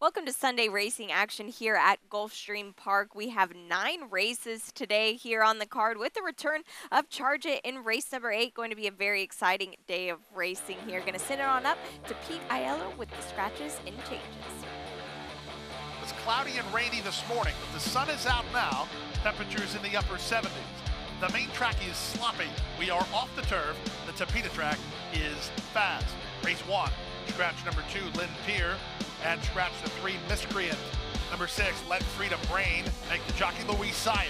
Welcome to Sunday racing action here at Gulfstream Park. We have 9 races today here on the card with the return of Charge It in race number 8. Going to be a very exciting day of racing here. Going to send it on up to Pete Aiello with the scratches and changes. It's cloudy and rainy this morning, but the sun is out now. Temperatures in the upper 70s. The main track is sloppy. We are off the turf. The Tapeta track is fast. Race 1, scratch number 2, Lynn Peer. And scratch the 3, Miscreant. Number 6, Let Freedom Reign. Make the jockey Louis Saez.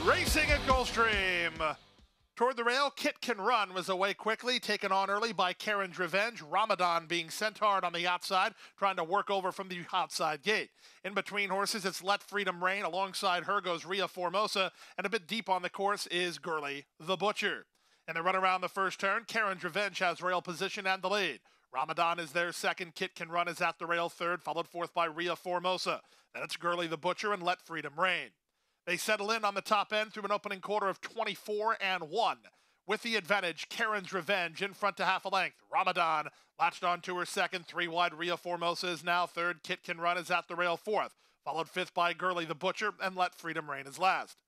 Racing at Gulfstream. Toward the rail, Kit Can Run was away quickly, taken on early by Karen's Revenge. Ramadan being sent hard on the outside, trying to work over from the outside gate. In between horses, it's Let Freedom Reign. Alongside her goes Ria Formosa. And a bit deep on the course is Gurley the Butcher. In the run around the first turn, Karen's Revenge has rail position and the lead. Ramadan is there second. Kit Can Run is at the rail third, followed fourth by Ria Formosa. Then it's Gurley the Butcher and Let Freedom Reign. They settle in on the top end through an opening quarter of 24-1. With the advantage, Karen's Revenge in front to half a length. Ramadan latched on to her second. 3 wide, Ria Formosa is now third. Kit Can Run is at the rail fourth, followed fifth by Gurley the Butcher and Let Freedom Reign is last.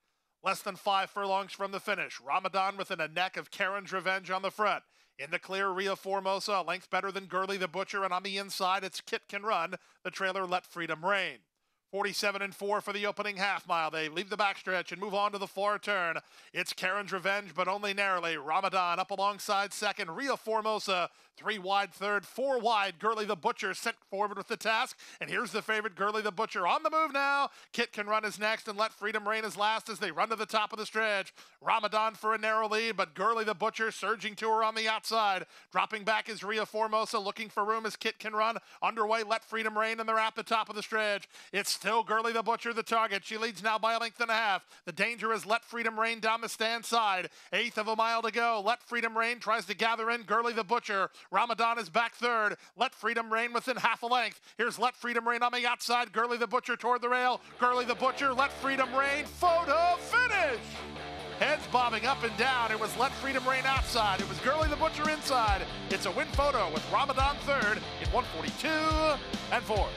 Less than 5 furlongs from the finish. Ramadan within a neck of Karen's Revenge on the front. In the clear, Ria Formosa, a length better than Gurley the Butcher, and on the inside, it's Kit Can Run. The trailer, Let Freedom Reign. 47-4 for the opening half mile. They leave the backstretch and move on to the far turn. It's Karen's Revenge, but only narrowly. Ramadan up alongside second. Ria Formosa, 3 wide third, 4 wide. Gurley the Butcher sent forward with the task. And here's the favorite, Gurley the Butcher, on the move now. Kit Can Run is next, and Let Freedom Reign is last as they run to the top of the stretch. Ramadan for a narrow lead, but Gurley the Butcher surging to her on the outside. Dropping back is Ria Formosa, looking for room as Kit Can Run. Underway, Let Freedom Reign, and they're at the top of the stretch. It's still Gurley the Butcher the target. She leads now by a length and a half. The danger is Let Freedom Reign down the stand side. 1/8 of a mile to go. Let Freedom Reign tries to gather in Gurley the Butcher. Ramadan is back third. Let Freedom Reign within half a length. Here's Let Freedom Reign on the outside. Gurley the Butcher toward the rail. Gurley the Butcher, Let Freedom Reign, photo finish! Heads bobbing up and down. It was Let Freedom Reign outside. It was Gurley the Butcher inside. It's a win photo with Ramadan third in 142-4.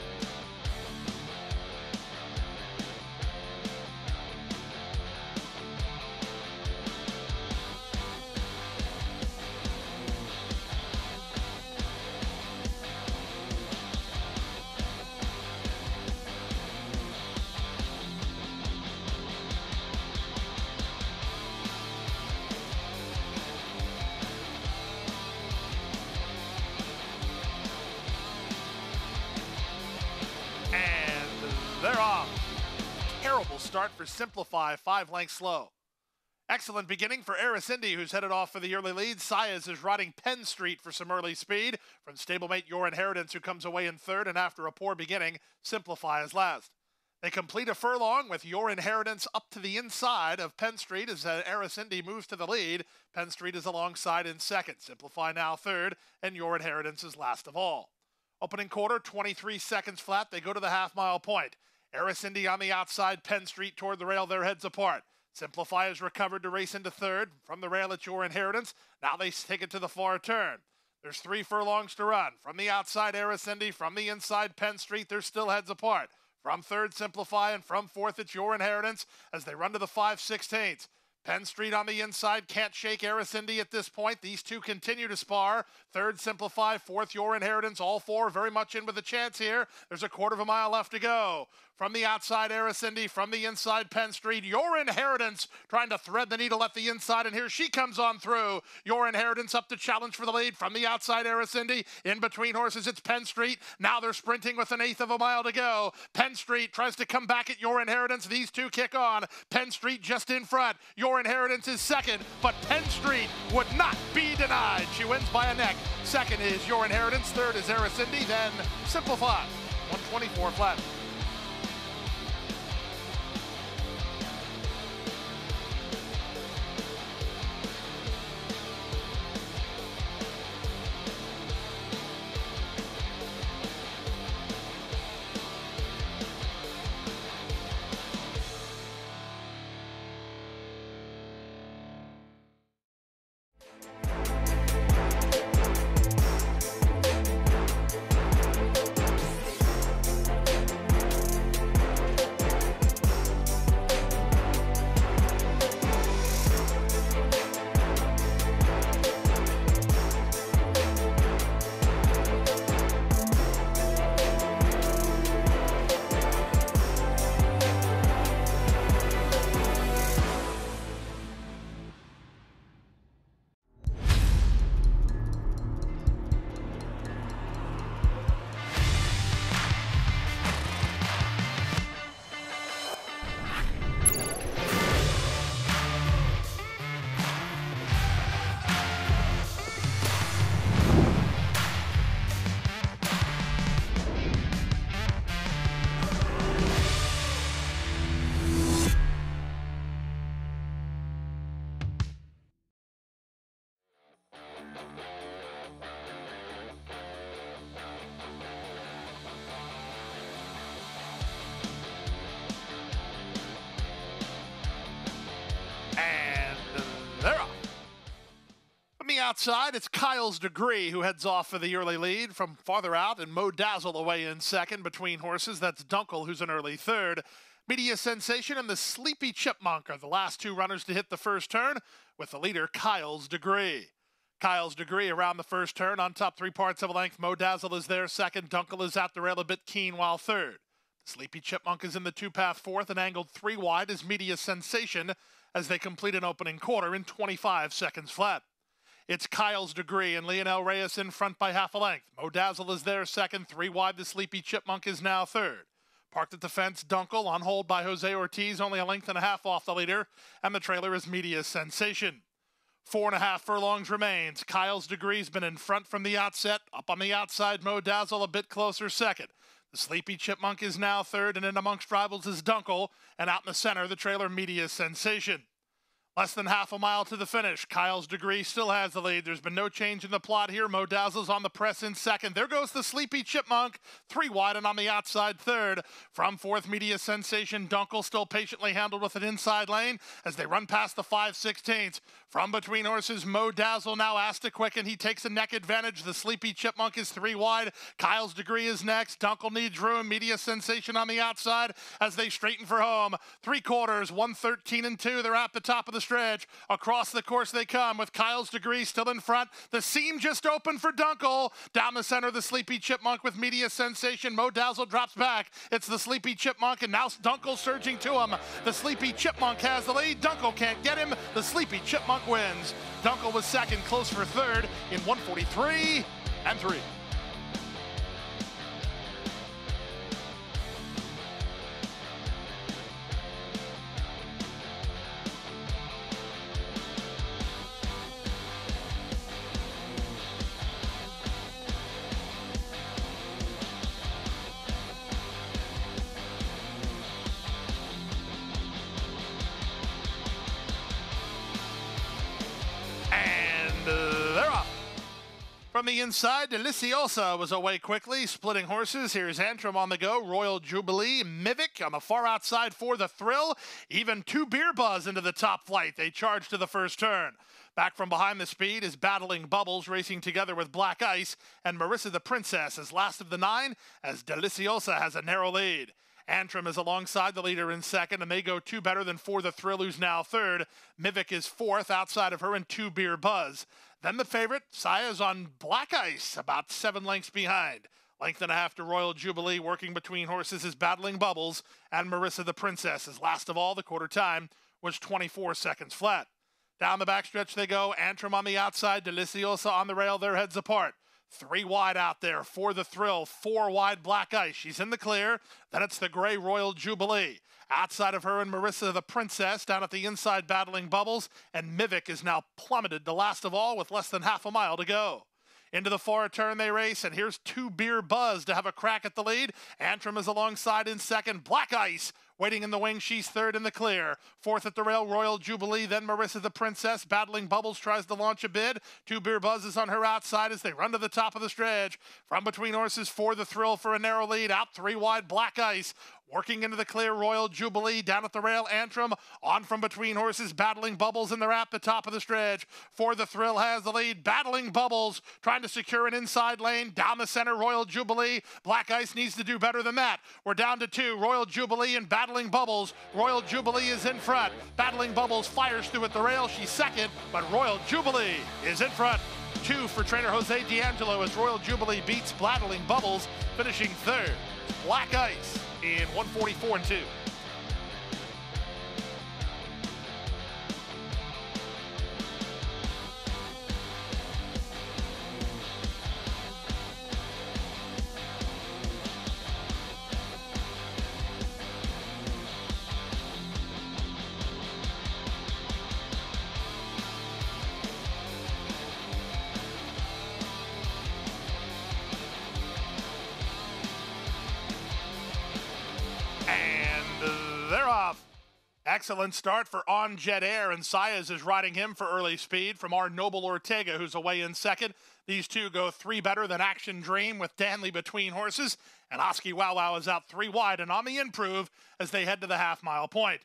They're off. Terrible start for Simplify, 5 lengths slow. Excellent beginning for Eris Indy, who's headed off for the early lead. Saez is riding Penn Street for some early speed. From stablemate Your Inheritance, who comes away in third, and after a poor beginning, Simplify is last. They complete a furlong with Your Inheritance up to the inside of Penn Street as Eris Indy moves to the lead. Penn Street is alongside in second. Simplify now third, and Your Inheritance is last of all. Opening quarter, 23 seconds flat. They go to the half-mile point. Eris Indy on the outside, Penn Street toward the rail, their heads apart. Simplify has recovered to race into third. From the rail, it's Your Inheritance. Now they take it to the far turn. There's 3 furlongs to run. From the outside, Eris Indy. From the inside, Penn Street. They're still heads apart. From third, Simplify, and from fourth, it's Your Inheritance as they run to the 5/16. Penn Street on the inside can't shake Eris Indy at this point. These two continue to spar. Third, Simplify. Fourth, Your Inheritance. All 4 very much in with a chance here. There's a 1/4 mile left to go. From the outside, Eris Indy. From the inside, Penn Street. Your Inheritance trying to thread the needle at the inside, and here she comes on through. Your Inheritance up to challenge for the lead. From the outside, Eris Indy. In between horses, it's Penn Street. Now they're sprinting with an 1/8 of a mile to go. Penn Street tries to come back at Your Inheritance. These two kick on. Penn Street just in front. Your Inheritance is second, but Penn Street would not be denied. She wins by a neck. Second is Your Inheritance. Third is Eris Indy. Then Simplify. 124 flat. outside, it's Kyle's Degree who heads off for the early lead. From farther out, and Mo Dazzle away in second. Between horses, that's Dunkel, who's an early third. Media Sensation and the Sleepy Chipmunk are the last two runners to hit the first turn, with the leader Kyle's Degree. Kyle's Degree around the first turn on top 3/4 of a length. Mo Dazzle is there second. Dunkel is at the rail a bit keen while third. The Sleepy Chipmunk is in the two-path fourth and angled 3 wide as Media Sensation as they complete an opening quarter in 25 seconds flat. It's Kyle's Degree and Leonel Reyes in front by half a length. Mo Dazzle is there second. 3 wide, the Sleepy Chipmunk is now third. Parked at the fence, Dunkel on hold by Jose Ortiz, only a length and a half off the leader, and the trailer is Media Sensation. 4.5 furlongs remains. Kyle's Degree's been in front from the outset. Up on the outside, Mo Dazzle a bit closer second. The Sleepy Chipmunk is now third, and in amongst rivals is Dunkel, and out in the center, the trailer Media Sensation. Less than half a mile to the finish. Kyle's Degree still has the lead. There's been no change in the plot here. Mo Dazzle's on the press in second. There goes the Sleepy Chipmunk, 3 wide and on the outside third. From fourth, Media Sensation. Dunkel still patiently handled with an inside lane as they run past the 5/16. From between horses, Mo Dazzle now asked to quicken. He takes a neck advantage. The Sleepy Chipmunk is 3 wide. Kyle's Degree is next. Dunkel needs room. Media Sensation on the outside as they straighten for home. 3/4, 1:13 and 2. They're at the top of the stretch. Across the course they come with Kyle's Degree still in front. The seam just opened for Dunkel. Down the center, the Sleepy Chipmunk with Media Sensation. Mo Dazzle drops back. It's the Sleepy Chipmunk, and now Dunkel surging to him. The Sleepy Chipmunk has the lead. Dunkel can't get him. The Sleepy Chipmunk wins. Dunkel was second, close for third in 1:43 and 3. They're off. From the inside, Deliciosa was away quickly, splitting horses. Here's Antrim on the go, Royal Jubilee, Mivik on the far outside for the thrill. Even 2 Beer Buzz into the top flight. They charge to the first turn. Back from behind the speed is Battling Bubbles, racing together with Black Ice, and Marissa the Princess is last of the 9 as Deliciosa has a narrow lead. Antrim is alongside the leader in second, and they go 2 better than For the Thrill, who's now third. Mivik is fourth, outside of her, and 2 Beer Buzz. Then the favorite, Saya's on Black Ice, about 7 lengths behind. Length and a half to Royal Jubilee. Working between horses is Battling Bubbles, and Marissa the Princess is last of all. The quarter time was 24 seconds flat. Down the backstretch they go. Antrim on the outside, Deliciosa on the rail, their heads apart. 3 wide out there For the Thrill, 4 wide Black Ice. She's in the clear. Then it's the gray Royal Jubilee. Outside of her and Marissa the Princess, down at the inside Battling Bubbles, and Mivik is now plummeted to last of all with less than half a mile to go. Into the far turn they race, and here's 2 Beer Buzz to have a crack at the lead. Antrim is alongside in second. Black Ice waiting in the wing, she's third in the clear. Fourth at the rail, Royal Jubilee, then Marissa the Princess. Battling Bubbles tries to launch a bid. 2 Beer Buzz is on her outside as they run to the top of the stretch. From between horses, For the Thrill for a narrow lead. Out 3 wide, Black Ice. Working into the clear, Royal Jubilee. Down at the rail, Antrim. On from between horses, Battling Bubbles, and they're at the top of the stretch. For the Thrill has the lead. Battling Bubbles trying to secure an inside lane. Down the center, Royal Jubilee. Black Ice needs to do better than that. We're down to 2. Royal Jubilee and Battling Bubbles. Royal Jubilee is in front. Battling Bubbles fires through at the rail. She's second, but Royal Jubilee is in front. 2 for trainer Jose D'Angelo as Royal Jubilee beats Battling Bubbles, finishing third. Black Ice in 1:44 and 2. They're off. Excellent start for On Jet Air, and Saez is riding him for early speed from our Noble Ortega, who's away in second. These two go 3 better than Action Dream with Danley between horses, and Oski Wow Wow is out 3 wide and on the improve as they head to the half-mile point.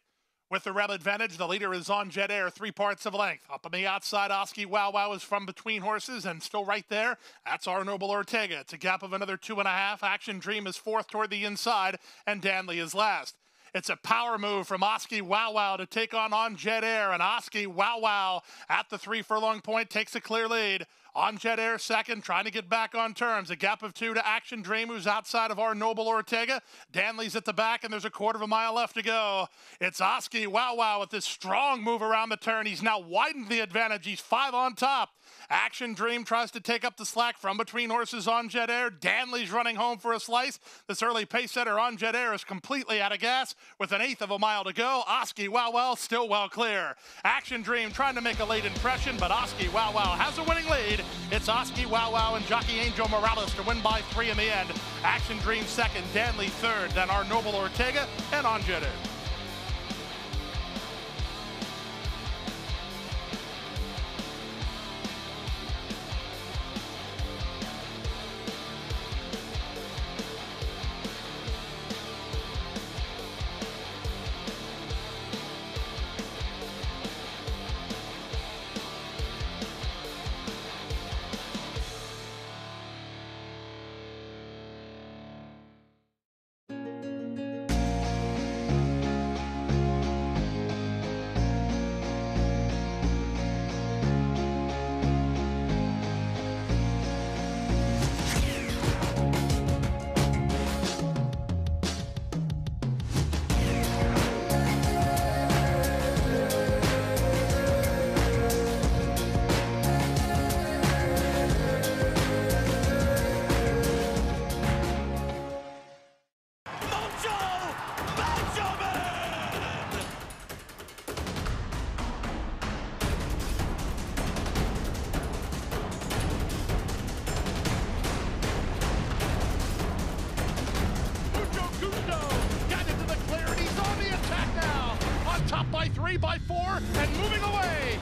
With the rail advantage, the leader is on Jet Air, 3 parts of length. Up on the outside, Oski Wow Wow is from between horses and still right there. That's our Noble Ortega. It's a gap of another 2.5. Action Dream is fourth toward the inside, and Danley is last. It's a power move from Oski Wow Wow to take on Jet Air, and Oski Wow Wow at the 3 furlong point takes a clear lead. On Jet Air second, trying to get back on terms. A gap of 2 to Action Dream, who's outside of our Noble Ortega. Danley's at the back, and there's a quarter of a mile left to go. It's Oski Wow Wow with this strong move around the turn. He's now widened the advantage. He's 5 on top. Action Dream tries to take up the slack from between horses on Jet Air. Danley's running home for a slice. This early pace setter on Jet Air is completely out of gas with an 1/8 of a mile to go. Oski Wow Wow still well clear. Action Dream trying to make a late impression, but Oski Wow Wow has a winning lead. It's Oski Wow Wow and jockey Angel Morales to win by 3 in the end. Action Dream second, Danley third, then our Noble Ortega and on Jet Air. By 3, by 4, and moving away.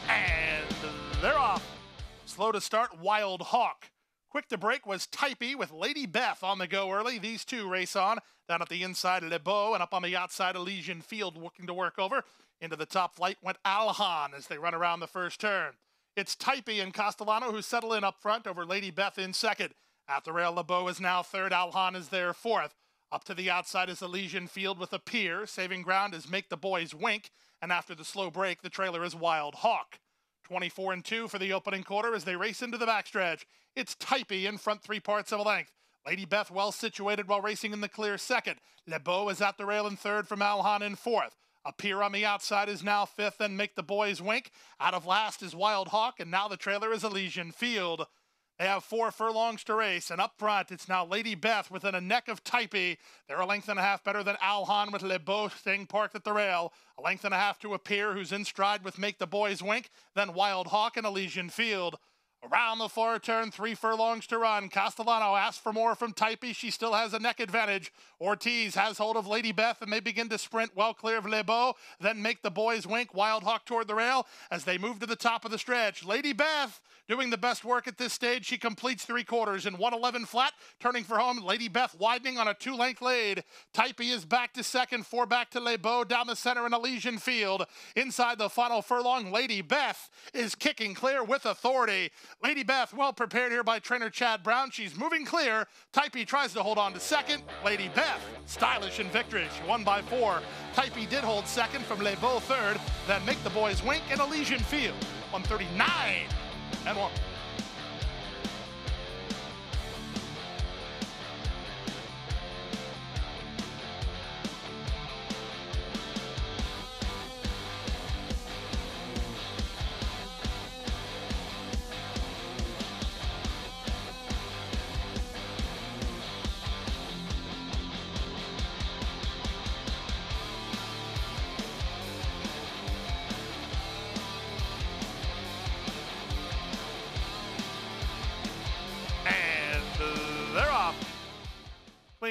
And they're off. Slow to start, Wild Hawk. Quick to break was Typey with Lady Beth on the go early. These two race on. Down at the inside, Le Beau, and up on the outside, Elysian Field looking to work over. Into the top flight went Alhan as they run around the first turn. It's Typey and Castellano who settle in up front over Lady Beth in second. At the rail, Le Beau is now third. Alhan is there fourth. Up to the outside is Elysian Field with a pier. Saving ground is Make the Boys Wink. And after the slow break, the trailer is Wild Hawk. 24-2 for the opening quarter as they race into the backstretch. It's Typey in front 3 parts of a length. Lady Beth well situated while racing in the clear second. Le Beau is at the rail in third from Alhan in fourth. A pier on the outside is now fifth and Make the Boys Wink. Out of last is Wild Hawk, and now the trailer is Elysian Field. They have 4 furlongs to race, and up front, it's now Lady Beth within a neck of Typey. They're a length and a half better than Alhan with Le Beau staying parked at the rail. A length and a half to a pier who's in stride with Make the Boys Wink, then Wild Hawk and Elysian Field. Around the far turn, 3 furlongs to run. Castellano asks for more from Typey. She still has a neck advantage. Ortiz has hold of Lady Beth, and they begin to sprint well clear of Le Beau. Then Make the Boys Wink. Wild Hawk toward the rail as they move to the top of the stretch. Lady Beth doing the best work at this stage. She completes 3/4 in 1:11 flat. Turning for home, Lady Beth widening on a 2-length lead. Typey is back to second, 4 back to Le Beau down the center in Elysian Field. Inside the final furlong, Lady Beth is kicking clear with authority. Lady Beth well prepared here by trainer Chad Brown. She's moving clear. Typey tries to hold on to second. Lady Beth, stylish in victory. She won by 4. Typey did hold second from Le Beau third. Then Make the Boys Wink in Elysian Field. 139 and 1.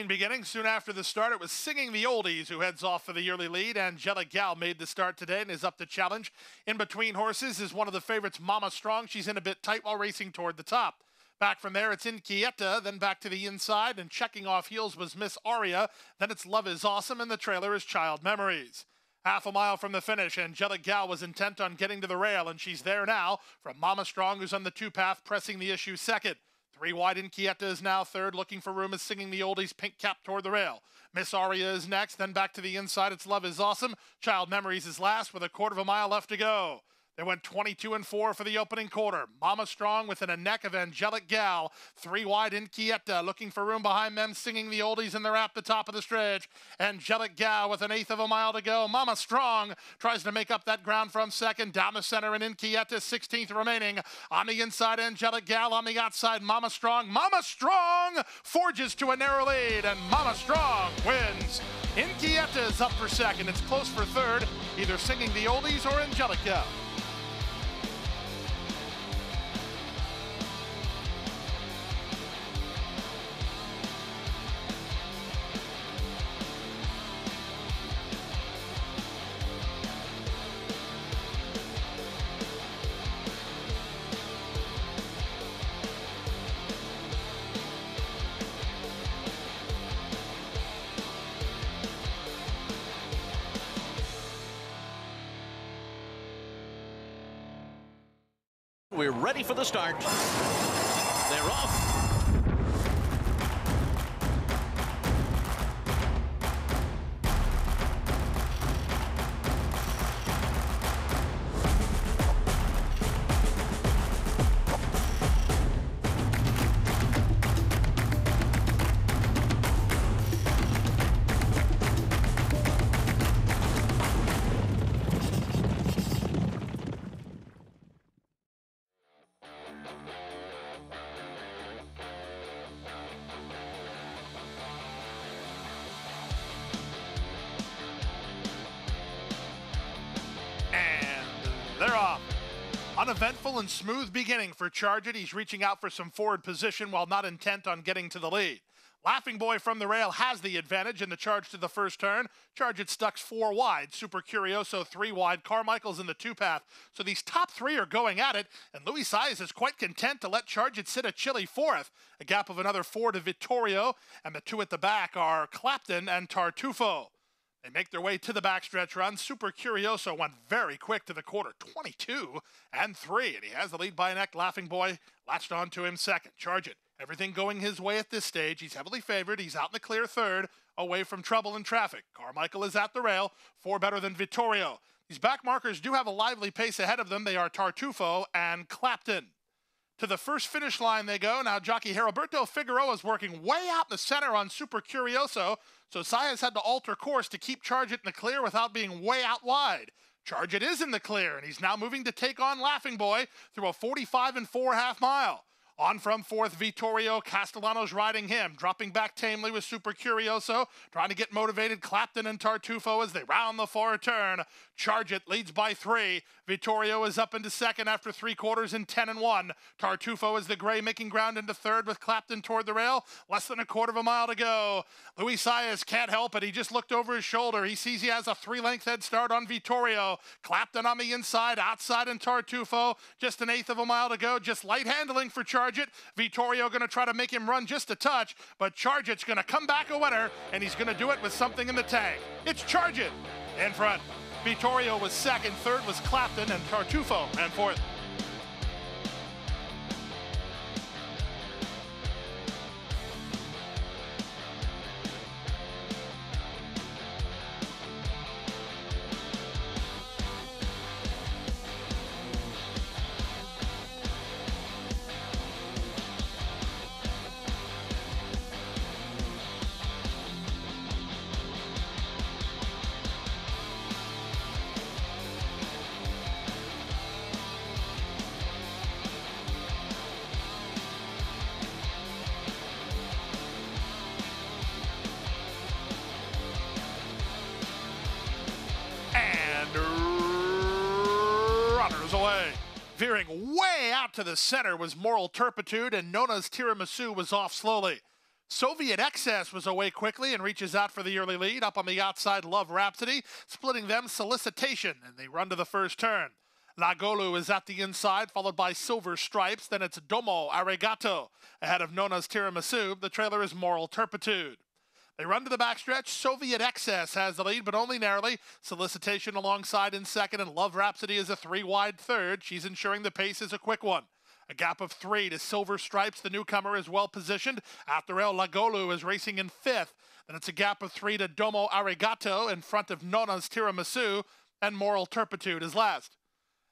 between beginning. Soon after the start, it was Singing the Oldies who heads off for the yearly lead. Angelic Gal made the start today and is up to challenge. In between horses is one of the favorites, Mama Strong. She's in a bit tight while racing toward the top. Back from there, it's Inquieta, then back to the inside, and checking off heels was Miss Aria. Then it's Love is Awesome, and the trailer is Child Memories. Half a mile from the finish, Angelic Gal was intent on getting to the rail, and she's there now from Mama Strong, who's on the two-path, pressing the issue second. 3 wide, Inquieta is now third, looking for room is Singing the Oldies, pink cap toward the rail. Miss Aria is next, then back to the inside, it's Love is Awesome. Child Memories is last with a quarter of a mile left to go. They went 22-4 for the opening quarter. Mama Strong within a neck of Angelic Gal. 3 wide, Inquieta looking for room behind them, Singing the Oldies, and they're at the top of the stretch. Angelic Gal with an eighth of a mile to go. Mama Strong tries to make up that ground from second. Down the center, and Inquieta 16th remaining. On the inside, Angelic Gal. On the outside, Mama Strong. Mama Strong forges to a narrow lead, and Mama Strong wins. Inquieta is up for second. It's close for third, either Singing the Oldies or Angelic Gal. We're ready for the start. They're off. They're off. Uneventful and smooth beginning for Charge It. He's reaching out for some forward position while not intent on getting to the lead. Laughing Boy from the rail has the advantage in the charge to the first turn. Charge It stucks 4 wide. Super Curioso 3 wide. Carmichael's in the two-path. So these top 3 are going at it, and Luis Saez is quite content to let Charge It sit a chilly 4th. A gap of another 4 to Vittorio, and the 2 at the back are Clapton and Tartufo. They make their way to the backstretch run. Super Curioso went very quick to the quarter, 22-3, and he has the lead by a neck. Laughing Boy latched on to him second. Charge It. Everything going his way at this stage. He's heavily favored. He's out in the clear third, away from trouble and traffic. Carmichael is at the rail, 4 better than Vittorio. These back markers do have a lively pace ahead of them. They are Tartufo and Clapton. To the first finish line they go. Now jockey Heriberto Figueroa is working way out in the center on Super Curioso, so Saez had to alter course to keep Charge It in the clear without being way out wide. Charge It is in the clear, and he's now moving to take on Laughing Boy through a 45 4 half mile. On from fourth, Vittorio. Castellano's riding him, dropping back tamely with Super Curioso, trying to get motivated Clapton and Tartufo as they round the far turn. Charge It leads by 3. Vittorio is up into second after 3 quarters in 10-1. Tartufo is the gray making ground into third with Clapton toward the rail. Less than a quarter of a mile to go. Luis Saez can't help it. He just looked over his shoulder. He sees he has a 3-length head start on Vittorio. Clapton on the inside, outside, and Tartufo. Just an eighth of a mile to go. Just light handling for Charge It. Vittorio going to try to make him run just a touch, but Charge It's going to come back a winner, and he's going to do it with something in the tank. It's Charge It in front. Vittorio was second, third was Clapton, and Tartufo ran fourth. Away. Veering way out to the center was Moral Turpitude, and Nona's Tiramisu was off slowly. Soviet Excess was away quickly and reaches out for the early lead. Up on the outside, Love Rhapsody, splitting them Solicitation, and they run to the first turn. Lagolu is at the inside, followed by Silver Stripes. Then it's Domo Arigato. Ahead of Nona's Tiramisu, the trailer is Moral Turpitude. They run to the backstretch. Soviet Excess has the lead, but only narrowly. Solicitation alongside in second, and Love Rhapsody is a 3-wide third. She's ensuring the pace is a quick one. A gap of 3 to Silver Stripes. The newcomer is well positioned. At the rail, Lagolu is racing in fifth. Then it's a gap of 3 to Domo Arigato in front of Nona's Tiramisu, and Moral Turpitude is last.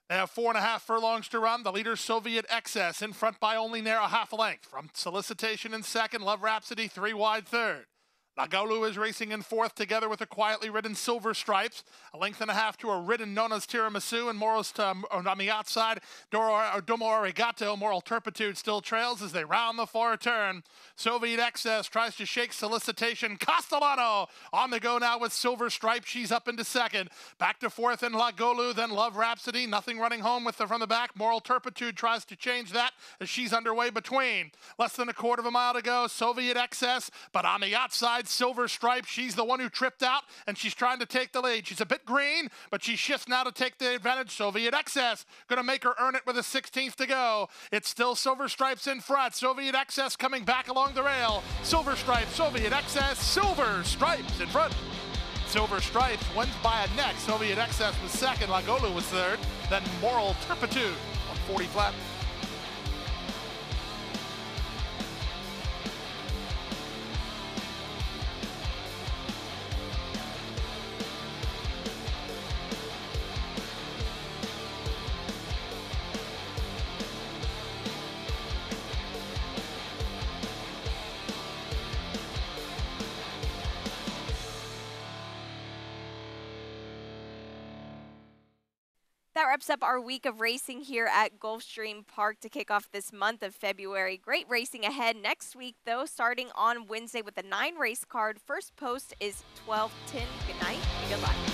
They have 4.5 furlongs to run. The leader, Soviet Excess, in front by only near a half a length. From Solicitation in second, Love Rhapsody 3-wide third. Lagolu is racing in fourth together with a quietly ridden Silver Stripes. A length and a half to a ridden Nona's Tiramisu, and Morals on the outside, Domo Arigato. Moral Turpitude still trails as they round the far turn. Soviet Excess tries to shake Solicitation. Castellano on the go now with Silver Stripes. She's up into second. Back to fourth in Lagolu, then Love Rhapsody. Nothing running home from the back. Moral Turpitude tries to change that as she's underway between. Less than a quarter of a mile to go. Soviet Excess, but on the outside, Silver Stripe. She's the one who tripped out, and she's trying to take the lead. She's a bit green, but she shifts now to take the advantage. Soviet Excess going to make her earn it with a 16th to go. It's still Silver Stripes in front. Soviet Excess coming back along the rail. Silver Stripes, Soviet Excess, Silver Stripes in front. Silver Stripes wins by a neck. Soviet Excess was second. Lagolu was third. Then Moral Turpitude on 40 flat. That wraps up our week of racing here at Gulfstream Park to kick off this month of February. Great racing ahead next week, though, starting on Wednesday with a 9-race card. First post is 12:10. Good night and good luck.